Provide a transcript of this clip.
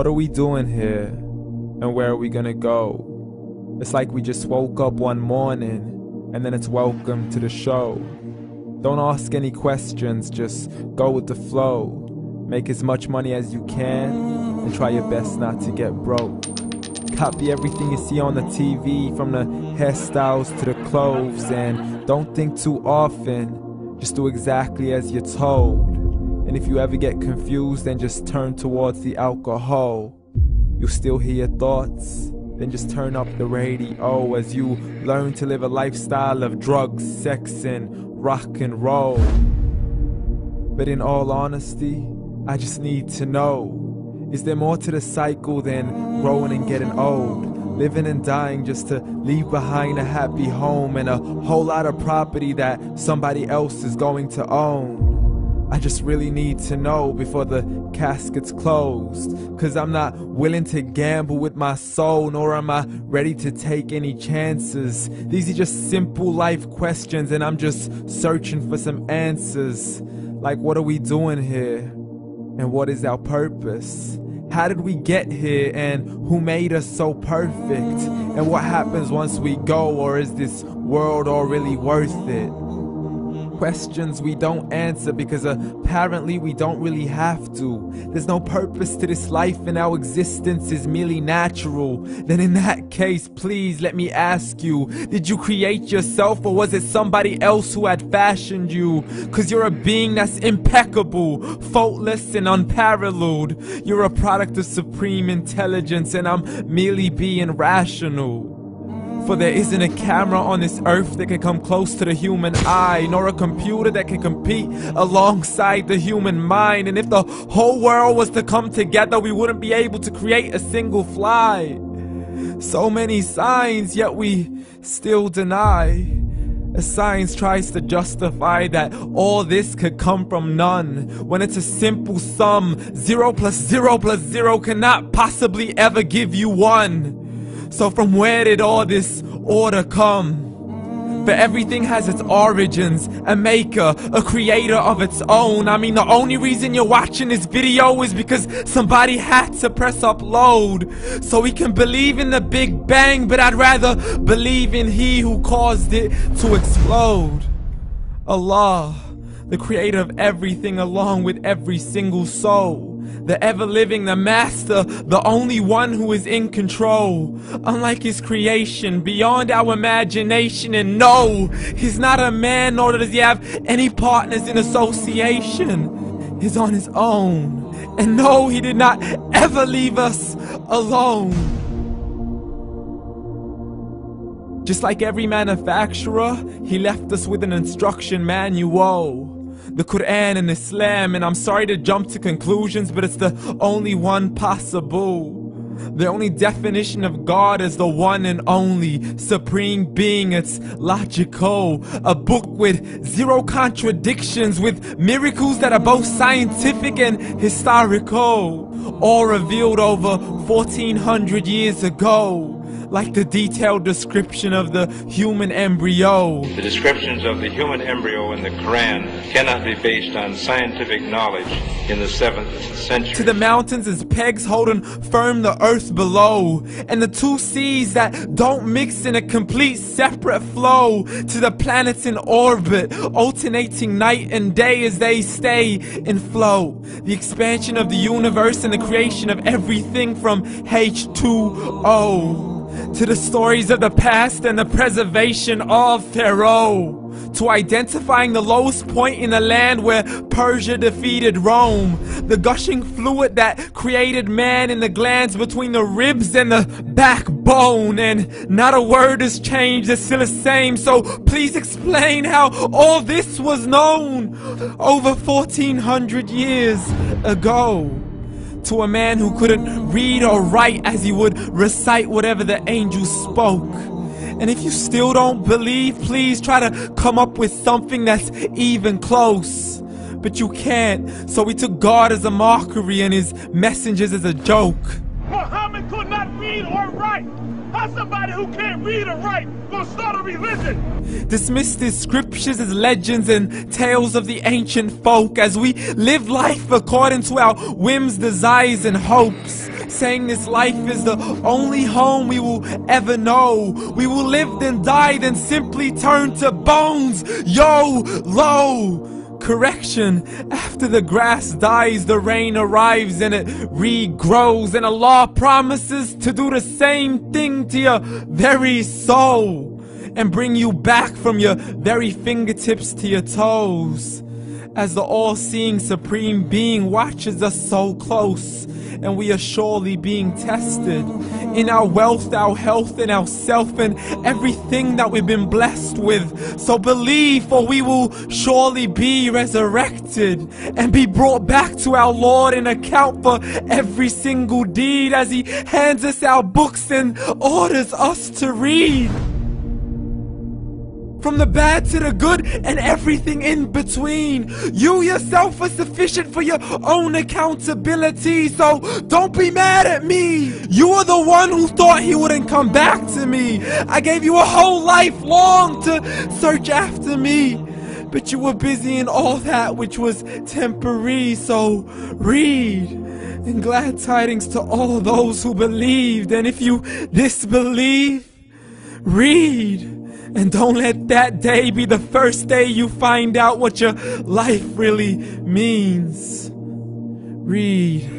What are we doing here? And where are we gonna go? It's like we just woke up one morning and then it's welcome to the show. Don't ask any questions, just go with the flow. Make as much money as you can and try your best not to get broke. Copy everything you see on the TV, from the hairstyles to the clothes, and don't think too often, just do exactly as you're told. And if you ever get confused, then just turn towards the alcohol. You'll still hear your thoughts, then just turn up the radio as you learn to live a lifestyle of drugs, sex, and rock and roll. But in all honesty, I just need to know, is there more to the cycle than growing and getting old? Living and dying just to leave behind a happy home and a whole lot of property that somebody else is going to own. I just really need to know before the casket's closed, 'cause I'm not willing to gamble with my soul, nor am I ready to take any chances. These are just simple life questions and I'm just searching for some answers. Like, what are we doing here? And what is our purpose? How did we get here, and who made us so perfect? And what happens once we go, or is this world all really worth it? Questions we don't answer because apparently we don't really have to. There's no purpose to this life and our existence is merely natural. Then in that case, please let me ask you, did you create yourself, or was it somebody else who had fashioned you? 'Cause you're a being that's impeccable, faultless and unparalleled. You're a product of supreme intelligence and I'm merely being rational. For there isn't a camera on this earth that can come close to the human eye, nor a computer that can compete alongside the human mind. And if the whole world was to come together, we wouldn't be able to create a single fly. So many signs, yet we still deny. As science tries to justify that all this could come from none, when it's a simple sum. 0 plus 0 plus 0 cannot possibly ever give you 1. So from where did all this order come? For everything has its origins, a maker, a creator of its own. I mean, the only reason you're watching this video is because somebody had to press upload. So we can believe in the Big Bang, but I'd rather believe in He who caused it to explode. Allah, the creator of everything along with every single soul. The ever-living, the master, the only one who is in control. Unlike his creation, beyond our imagination. And no, he's not a man, nor does he have any partners in association. He's on his own. And no, he did not ever leave us alone. Just like every manufacturer, he left us with an instruction manual. The Quran and Islam, and I'm sorry to jump to conclusions, but it's the only one possible. The only definition of God is the one and only supreme being. It's logical, a book with 0 contradictions, with miracles that are both scientific and historical, all revealed over 1400 years ago. Like the detailed description of the human embryo. The descriptions of the human embryo in the Quran cannot be based on scientific knowledge in the 7th century. To the mountains as pegs holding firm the earth below, and the 2 seas that don't mix in a complete separate flow. To the planets in orbit, alternating night and day as they stay in flow. The expansion of the universe and the creation of everything from H2O. To the stories of the past and the preservation of Pharaoh. To identifying the lowest point in the land where Persia defeated Rome. The gushing fluid that created man in the glands between the ribs and the backbone. And not a word has changed, it's still the same. So please explain how all this was known over 1400 years ago. To a man who couldn't read or write, as he would recite whatever the angels spoke. And if you still don't believe, please try to come up with something that's even close. But you can't, so we took God as a mockery and his messengers as a joke. Muhammad could not read or write. How's somebody who can't read or write gonna start a religion? Dismiss these scriptures as legends and tales of the ancient folk, as we live life according to our whims, desires, and hopes. saying this life is the only home we will ever know. We will live then die, then simply turn to bones. YOLO! Correction, after the grass dies, the rain arrives and it regrows, and Allah promises to do the same thing to your very soul and bring you back from your very fingertips to your toes, as the all-seeing supreme being watches us so close, and we are surely being tested in our wealth, our health, and our self, and everything that we've been blessed with. So believe, for we will surely be resurrected and be brought back to our Lord and account for every single deed, as He hands us our books and orders us to read. From the bad to the good and everything in between. You yourself are sufficient for your own accountability, so don't be mad at me. You are the one who thought He wouldn't come back to me. I gave you a whole life long to search after me, but you were busy in all that which was temporary. So read, and glad tidings to all those who believed. And if you disbelieve, read. And don't let that day be the first day you find out what your life really means. Read.